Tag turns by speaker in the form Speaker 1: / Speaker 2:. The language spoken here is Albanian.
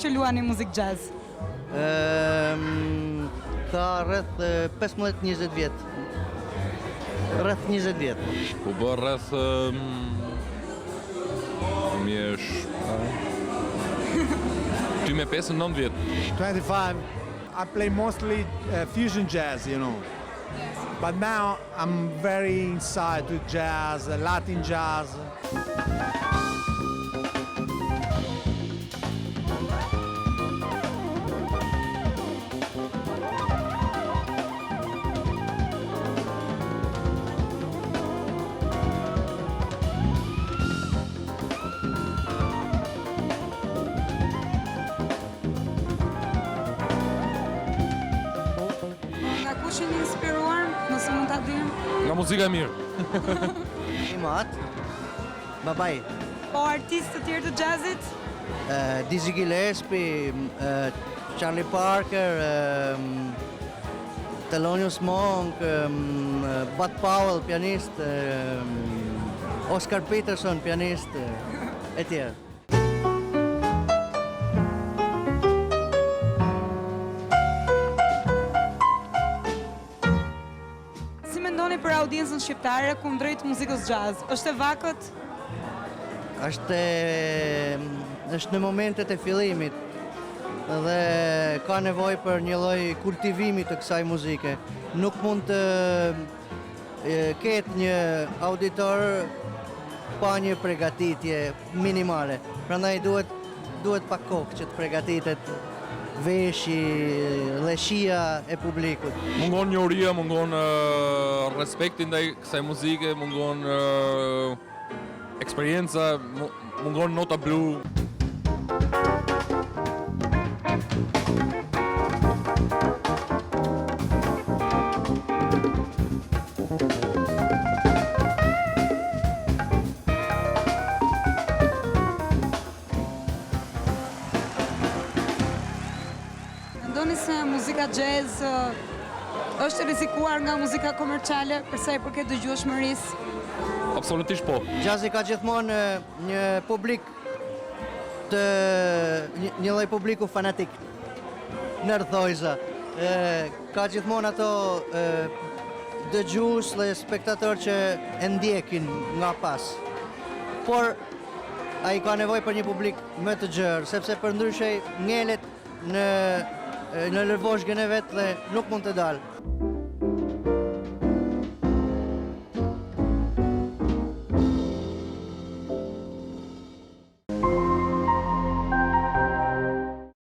Speaker 1: që luani muzikë jazz?
Speaker 2: Ka rreth 15-20 vjet. Rreth 20 vjet.
Speaker 3: U bë rreth mjesh 5-9 vjet.
Speaker 4: 25. I play mostly fusion jazz, you know. But now I'm very inside with jazz, Latin jazz.
Speaker 1: Nga kush jeni inspiruar, nëse mund ta dim?
Speaker 3: Nga muzika e mirë.
Speaker 2: I mat, babaj,
Speaker 1: Po artistë të tjerë të jazzit?
Speaker 2: Dizzy Gillespie, Charlie Parker, Thelonious Monk, Bud Powell, pianist, Oscar Peterson, pianist, e tjerë.
Speaker 1: Si mendoni për audiencën shqiptare kundrejt muzikës jazz? Është e vakët?
Speaker 2: Është në momentet e fillimit dhe ka nevojë për një lloj kultivimi të kësaj muzike. Nuk mund të ketë një auditor pa një përgatitje minimale. Prandaj duhet pak kohë që të përgatitet veshi dhe shija e publikut.
Speaker 3: Mungon njohuria, mungon respekti ndaj kësaj muzike, mungon eksperienca, mungon nota blu.
Speaker 1: Mendoni se muzika jazz është rrezikuar nga muzika komerciale për sa i përket dëgjueshmërisë?
Speaker 3: Absolutisht po.
Speaker 2: Jazzi ka gjithmonë një publik një lloj publiku fanatik, nërthojza. Ka gjithmonë ato dëgjues dhe spektator që e ndjekin nga pas. Por ai ka nevojë për një publik më të gjerë, sepse përndryshe ngelet në lëvozhgën e vet dhe nuk mund të dalë.